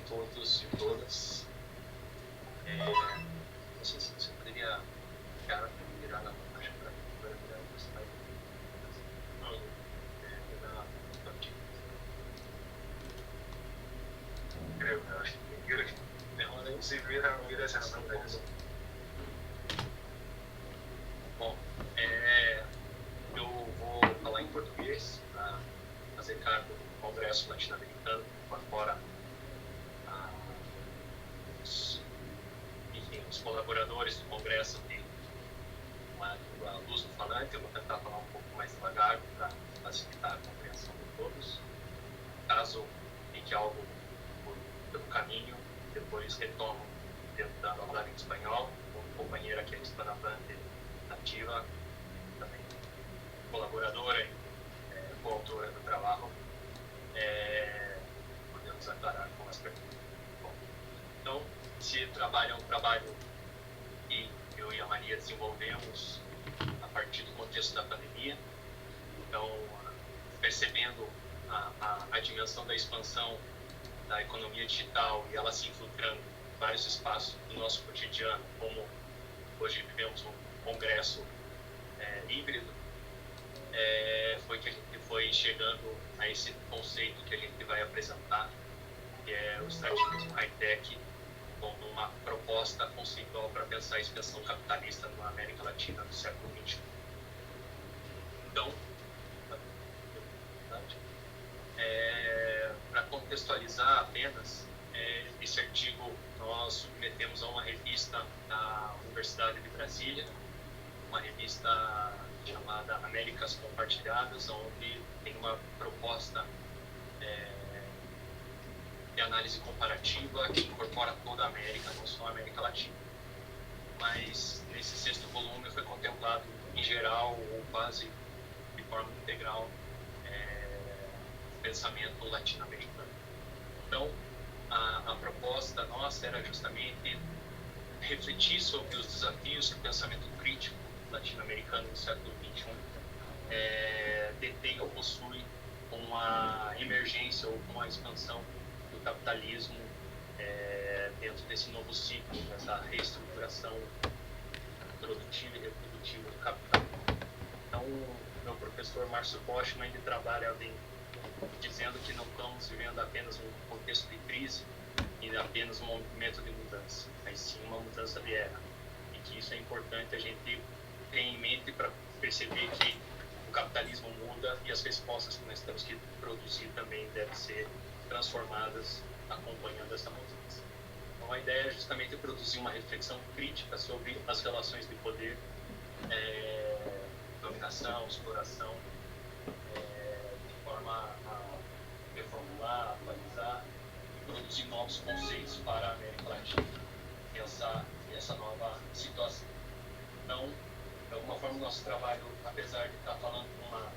todos e todas. Não sei se você poderia virar na página para virar o slide. Não, virar a partida. Eu acho que se vira essa ação da pessoa. Bom, eu vou falar em português para fazer cargo do Congresso Latino-Americano, fora os colaboradores do Congresso de uma língua luso-falante. Eu vou tentar falar um pouco mais devagar para facilitar a compreensão de todos. Caso fique algo pelo caminho, depois retomo tentando falar em espanhol, com uma companheira que é hispanohablante nativa, também colaboradora e coautora do trabalho. Podemos aclarar com as perguntas. Bom, então, esse trabalho é um trabalho que eu e a Maria desenvolvemos a partir do contexto da pandemia. Então, percebendo a dimensão da expansão da economia digital e ela se infiltrando em vários espaços do nosso cotidiano, como hoje vivemos um congresso híbrido, foi que a gente foi chegando a esse conceito que a gente vai apresentar, que é o extrativismo high-tech, como uma proposta conceitual para pensar a expansão capitalista na América Latina no século XXI. Então, para contextualizar apenas, esse artigo nós submetemos a uma revista da Universidade de Brasília, uma revista chamada Américas Compartilhadas, onde tem uma proposta de análise comparativa que incorpora toda a América, não só a América Latina. Mas nesse sexto volume foi contemplado em geral, ou quase de forma integral, o pensamento latino-americano. Então, a proposta nossa era justamente refletir sobre os desafios que o pensamento crítico latino-americano no século XXI detém ou possui com a emergência ou com a expansão do capitalismo dentro desse novo ciclo, dessa reestruturação produtiva e reprodutiva do capital. Então, meu professor Márcio Postman, ele trabalha dizendo que não estamos vivendo apenas um contexto de crise e apenas um movimento de mudança, mas sim uma mudança de era. E que isso é importante a gente ter em mente para perceber que o capitalismo muda e as respostas que nós temos que produzir também devem ser transformadas acompanhando essa mudança. Então, a ideia é justamente produzir uma reflexão crítica sobre as relações de poder, dominação, exploração, de forma a reformular, atualizar e produzir novos conceitos para a América Latina, pensar nessa nova situação. Então, de alguma forma, o nosso trabalho, apesar de estar falando de uma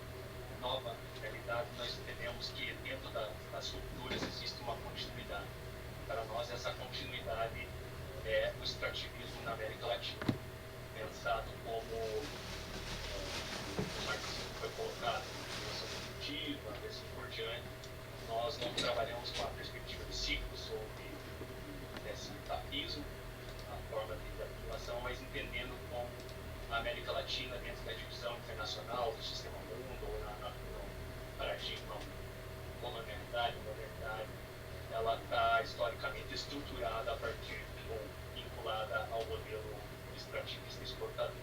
nova realidade, nós entendemos que dentro das culturas existe uma continuidade. Para nós, essa continuidade é o extrativismo na América Latina, pensado como o marxismo foi colocado na nossa perspectiva, assim por diante. Nós não trabalhamos com a perspectiva de ciclos ou de etapismo, a forma de acumulação, mas entendendo como a América Latina, dentro da divisão internacional do sistema mundo, ou no paradigma colonialidade, modernidade, ela está historicamente estruturada a partir ou vinculada ao modelo extrativista exportador.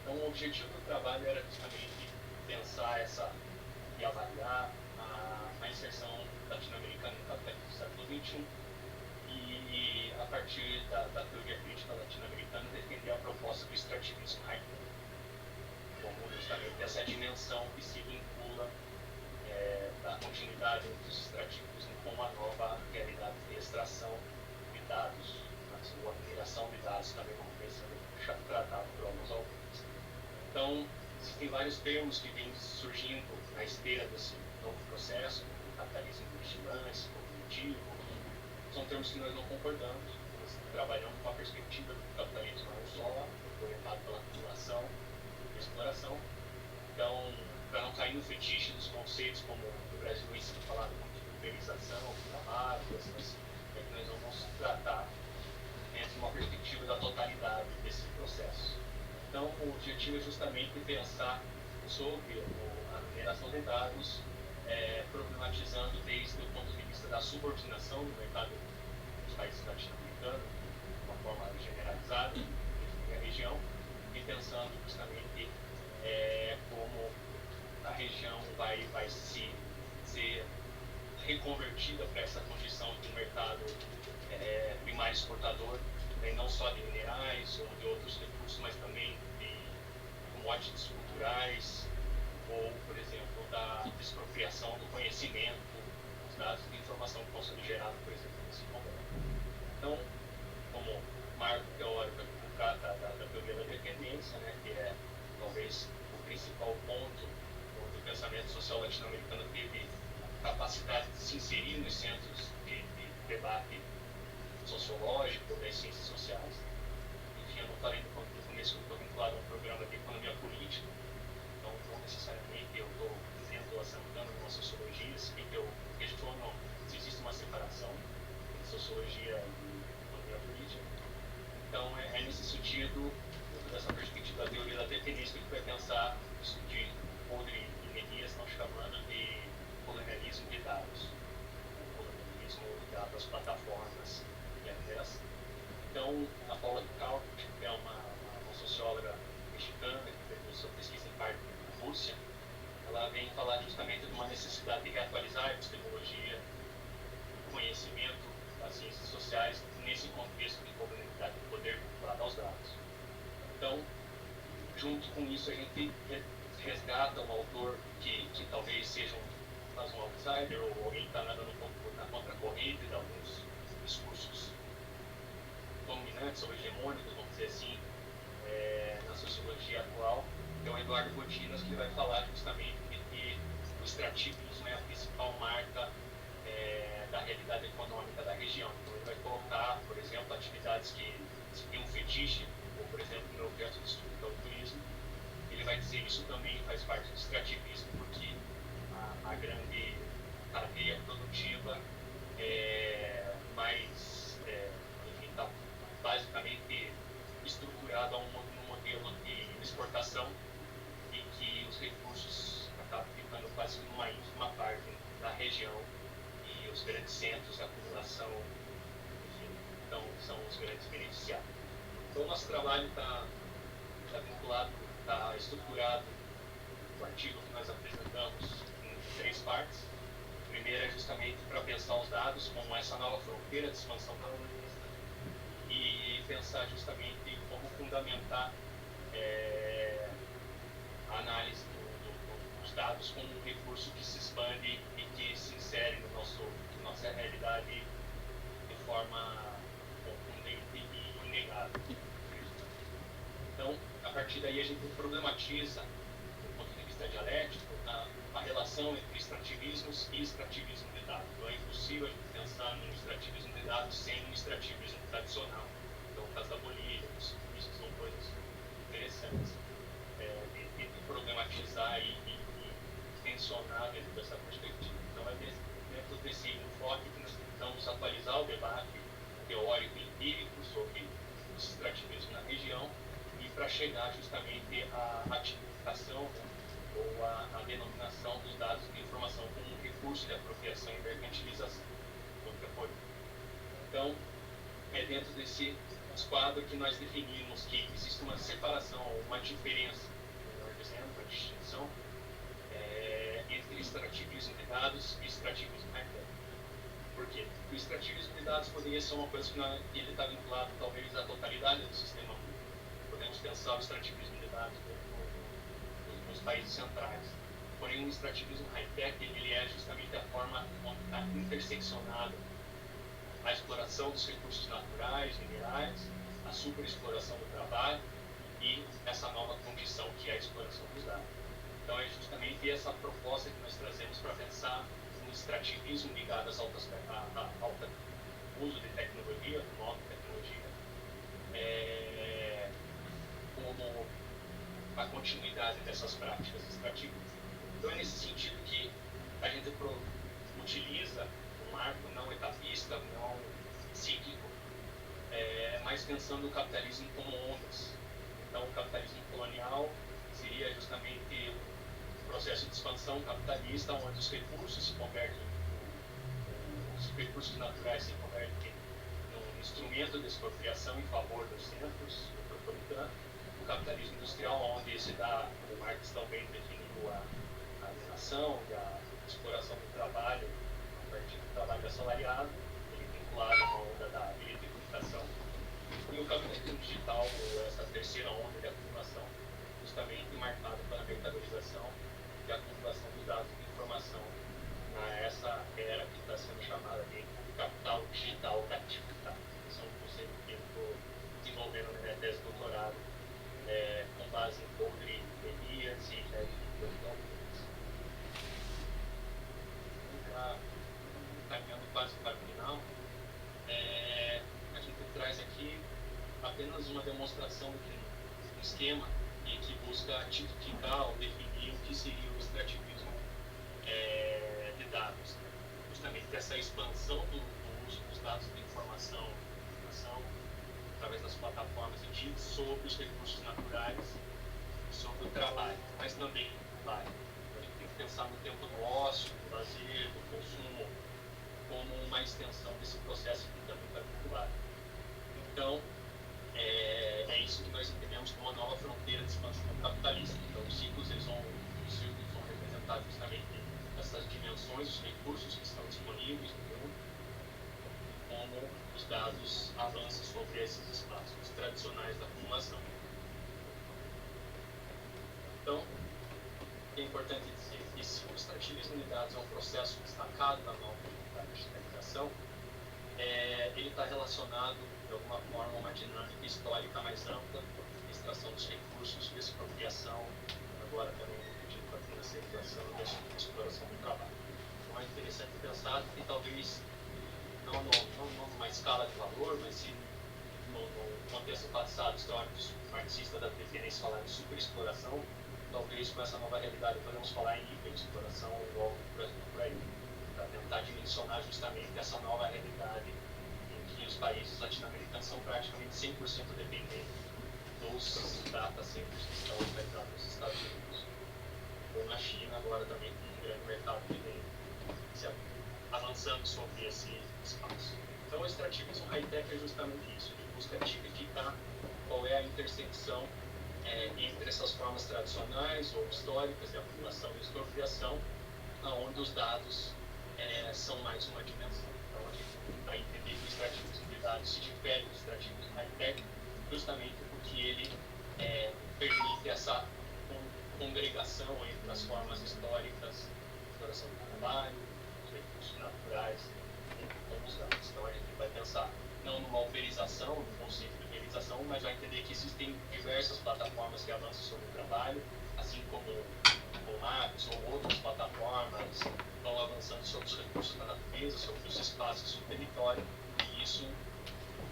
Então, o objetivo do trabalho era justamente pensar e avaliar a inserção latino-americana no capitalismo do século XXI e, a partir da teoria crítica latino-americana, defender a proposta do extrativismo high-tech, como justamente essa dimensão que se vincula da continuidade dos extrativismo com uma nova realidade de extração de dados, ou a mineração de dados, também como pensando tratado por alguns autores. Então, existem vários termos que vêm surgindo na esteira desse novo processo, como capitalismo de vigilância, cognitivo. São termos que nós não concordamos. Nós trabalhamos com a perspectiva do capitalismo não só orientado pela acumulação e exploração. Então, para não cair no fetiche dos conceitos, como no Brasil isso é falado muito do uberização do trabalho, que nós vamos tratar dentro de uma perspectiva da totalidade desse processo. Então, o objetivo é justamente pensar sobre a mineração de dados, problematizando desde o ponto de vista da subordinação do mercado dos países latino-americanos, de uma forma generalizada, na região, e pensando justamente como a região vai ser reconvertida para essa condição de um mercado primário exportador, não só de minerais ou de outros recursos, mas também de commodities culturais, ou, por exemplo, da expropriação do conhecimento, dos dados de informação que possam ser gerados, por exemplo, nesse momento. Então, como marco teórico que trata da teoria da dependência, né, que é talvez o principal ponto onde o pensamento social latino-americano teve capacidade de se inserir nos centros de debate sociológico das ciências sociais. Enfim, eu não falei no começo que eu estou vinculado a um programa de economia política, então não necessariamente eu estou dizendo, assentando uma sociologia, se bem que eu questiono se existe uma separação entre sociologia e economia política. Então, é nesse sentido, dessa perspectiva da teoria da dependência, que vai pensar isso de Podre e Menias estão chamando de colonialismo de dados, o colonialismo ligado às plataformas e à mineração. Então, a Paula Ducal, que é uma socióloga mexicana, que fez sua pesquisa em parte na Rússia, ela vem falar justamente de uma necessidade de reatualizar a epistemologia, o conhecimento das ciências sociais nesse contexto de colonialidade do poder vinculado aos dados. Então, junto com isso, a gente resgata um autor que talvez seja um outsider ou alguém que está nadando um pouco na contracorrente de alguns discursos dominantes ou hegemônicos, vamos dizer assim, na sociologia atual, que é o Eduardo Botinas, que vai falar justamente que o extrativismo é a principal marca da realidade econômica da região. Então, ele vai colocar, por exemplo, atividades que têm um fetiche, ou, por exemplo, no objeto de estudo, que é o turismo. Ele vai dizer que isso também faz parte do extrativismo, porque a grande cadeia produtiva mais, enfim, está basicamente estruturada num modelo de exportação e que os recursos acabam ficando quase numa ínfima parte da região e os grandes centros de acumulação, enfim, então, são os grandes beneficiados. Então, o nosso trabalho está vinculado, está estruturado, o artigo que nós apresentamos em 3 partes. A primeira é justamente para pensar os dados como essa nova fronteira de expansão capitalista e pensar justamente como fundamentar a análise dos dados como um recurso que se expande e que se insere na nossa realidade de forma contundente e inegável. Então, a partir daí, a gente problematiza, do ponto de vista dialético, a relação entre extrativismos e extrativismo de dados. Então, é impossível a gente pensar no extrativismo de dados sem um extrativismo tradicional. Então, o caso da Bolívia, isso são coisas interessantes de problematizar e tensionar dentro dessa perspectiva. Então, é dentro desse enfoque que nós tentamos atualizar o debate teórico e empírico sobre o extrativismo na região, para chegar justamente à ratificação, né, ou à denominação dos dados de informação como um recurso de apropriação e mercantilização. Então, é dentro desse quadro que nós definimos que existe uma separação, uma diferença, melhor dizendo, uma distinção entre extrativismo de dados e extrativismo high-tech. Por quê? Porque o extrativismo de dados poderia ser uma coisa que ele está vinculado talvez à totalidade do sistema. Podemos pensar o extrativismo de dados nos países centrais. Porém, o extrativismo high-tech ele é justamente a forma onde está interseccionada a exploração dos recursos naturais, minerais, a superexploração do trabalho e essa nova condição que é a exploração dos dados. Então, é justamente essa proposta que nós trazemos para pensar um extrativismo ligado ao alto uso de tecnologia, de nova tecnologia, como a continuidade dessas práticas extrativas. Então, é nesse sentido que a gente utiliza pensando o capitalismo como ondas. Então, o capitalismo colonial seria justamente um processo de expansão capitalista, onde os recursos naturais se convertem num instrumento de expropriação em favor dos centros metropolitanos. O capitalismo industrial, onde se dá, como Marx também definiu, a alienação e a exploração do trabalho a partir do trabalho assalariado, ele vinculado a uma onda da eletrificação. E o capitalismo digital, essa terceira onda de acumulação, justamente marcada pela mercadorização e a acumulação dos dados de informação, essa era que está sendo chamada de capital digital ativo. Esse é um conceito que eu estou desenvolvendo na minha tese de doutorado, com base em Baudry, Elias e Hilton. Caminhando quase para o final, a gente traz aqui apenas uma demonstração de um esquema em que busca tipificar ou definir o que seria o extrativismo de dados. Justamente essa expansão do uso dos dados de informação através das plataformas de TIC sobre os recursos naturais, sobre o trabalho, mas também a gente tem que pensar no tempo do ócio, do lazer, do consumo, como uma extensão desse processo que também está vinculado. Então, é isso que nós entendemos como uma nova fronteira de expansão capitalista. Então, os ciclos vão representar justamente essas dimensões, os recursos que estão disponíveis no mundo, como os dados avançam sobre esses espaços tradicionais da acumulação. Então, é importante dizer que se o extrativismo de dados é um processo destacado da nova digitalização, ele está relacionado, de alguma forma, a uma dinâmica histórica mais ampla, de extração dos recursos, de expropriação, agora também com a financiarização e a exploração do trabalho. Então é interessante pensar que talvez, não numa escala de valor, mas sim no contexto passado histórico marxista da preferência falar em superexploração, talvez com essa nova realidade podemos falar em hiperexploração ou algo por aí, para tentar dimensionar justamente essa nova realidade em que os países latino-americanos são praticamente 100% dependentes dos data centers que estão localizados nos Estados Unidos. Ou na China, agora também com um grande mercado que vem se avançando sobre esse espaço. Então, o extrativismo high-tech é justamente isso, ele busca tipificar qual é a intersecção entre essas formas tradicionais ou históricas de acumulação e expropriação, onde os dados são mais uma dimensão. Então, a gente vai entender que o extrativismo de dados se difere do extrativismo high-tech justamente porque ele permite essa congregação entre as formas históricas, exploração do trabalho, os recursos naturais, como os dados. Então, a gente vai pensar não numa uberização, no conceito de uberização, mas vai entender que existem diversas plataformas que avançam sobre o trabalho, assim como o Maps ou outras plataformas vão avançando sobre os recursos da natureza, sobre os espaços do território, e isso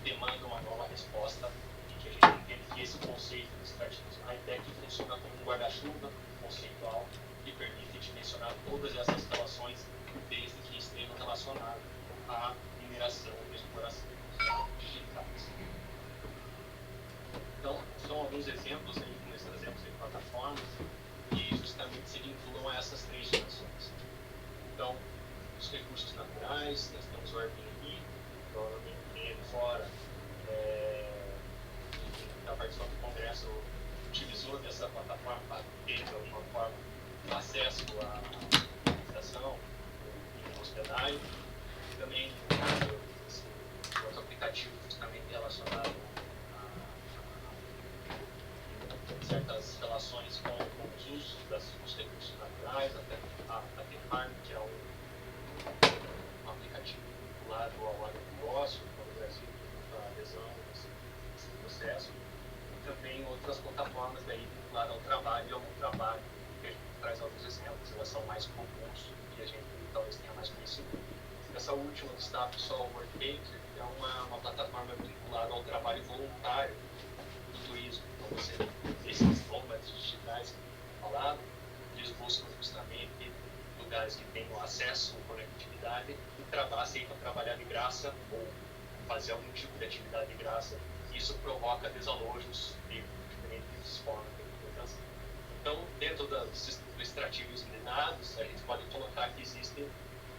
demanda uma nova resposta, e que a gente entende que esse conceito de extrativismo high-tech funciona como um guarda-chuva conceitual que permite dimensionar todas essas relações, desde que estejam relacionadas à mineração e exploração dos dados digitais. Então, são alguns exemplos aí que nós trazemos de plataformas que justamente se vinculam a essas três dimensões. Então, os recursos naturais, nós temos o Airbnb, provavelmente quem é de fora, está participando do Congresso, utilizou dessa plataforma para ter, de alguma forma, acesso à administração e hospedagem. Também outro aplicativo justamente relacionado a certas relações com os usos dos recursos naturais, até a Farm, que é um aplicativo vinculado ao agronegócio, no Brasil, a adesão nesse processo. E também outras plataformas daí vinculadas ao trabalho e ao trabalho, que a gente traz alguns exemplos, elas são mais comuns e a gente talvez tenha mais conhecimento. Essa última destaque só o Workcake, é uma plataforma vinculada ao trabalho voluntário do turismo. Então, esses nômades digitais que eu falado, eles buscam justamente lugares que tenham acesso à conectividade e aceitam trabalhar de graça ou fazer algum tipo de atividade de graça isso provoca desalojos de diferentes formas de implementação. Então, dentro do extrativismo de dados, a gente pode colocar que existem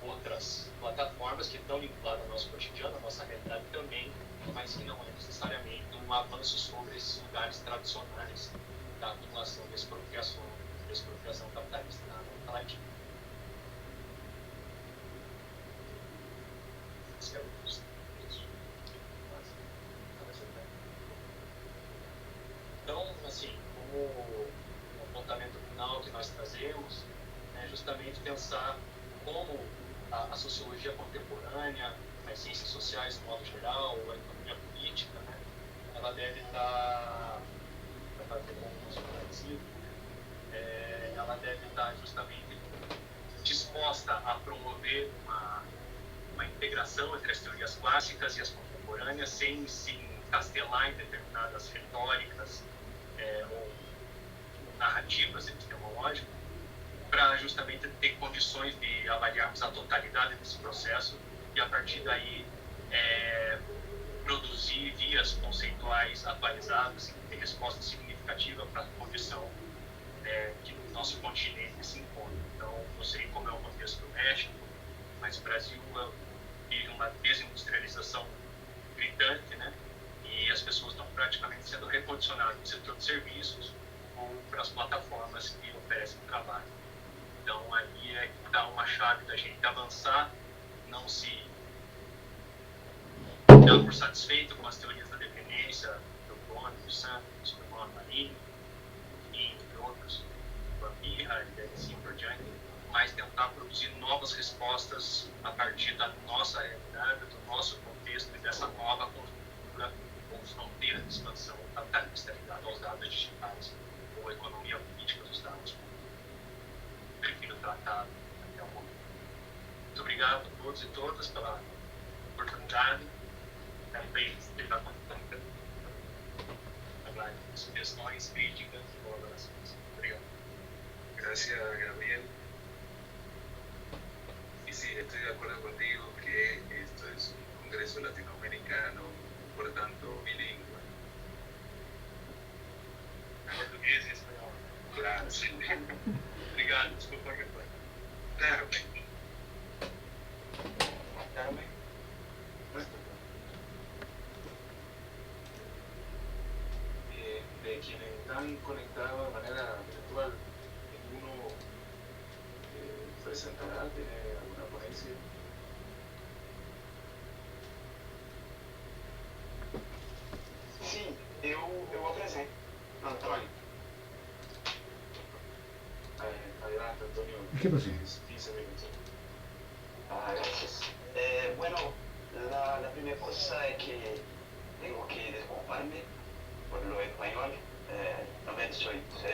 outras plataformas que estão vinculadas ao nosso cotidiano, à nossa realidade também, mas que não é necessariamente um avanço sobre esses lugares tradicionais da acumulação de expropriação capitalista na América Latina. Esse é o Então, assim, como o apontamento final que nós trazemos é justamente pensar como a sociologia contemporânea, as ciências sociais, de modo geral, a economia política, né, ela deve estar, para fazer um substantivo, ela deve estar justamente disposta a promover uma integração entre as teorias clássicas e as contemporâneas, sem se encastelar em determinadas retóricas ou narrativas epistemológicas, para justamente ter condições de avaliarmos a totalidade desse processo e, a partir daí, produzir vias conceituais atualizadas que têm resposta significativa para a condição que o nosso continente se encontra. Então, não sei como é o contexto do México, mas o Brasil vive uma desindustrialização gritante, né? E as pessoas estão praticamente sendo recondicionadas no setor de serviços ou para as plataformas que oferecem trabalho. Então, aí é que está uma chave da gente avançar, não se dar por satisfeito com as teorias da dependência do Bono, do Santos, do Bono Marinho, e entre outros, do Ambirra e assim por diante, mas tentar produzir novas respostas a partir da nossa realidade, do nosso contexto e dessa nova conjuntura com fronteira de expansão capitalista ligada aos dados digitais ou economia política dos dados. Prefiro tratar até o momento. Muito obrigado a todos e todas pela oportunidade. Também está contando sugestões, críticas e colaborações. Obrigado. Gracias, Gabriel. Y sí, estoy de acuerdo contigo que esto es un congreso latinoamericano, por tanto bilingüe. Português e espanhol. Claro, sí. Obrigado, desculpa a resposta. Carmen. Carmen? De quienes están conectados de manera virtual, ¿ninguno presentará, tiene alguna ponencia? Sim, eu apresento. Antônio. Adelante, Antonio. ¿Qué pasó? 15 minutos. Gracias. Bueno, la primera cosa es que tengo que disculparme por lo español. No soy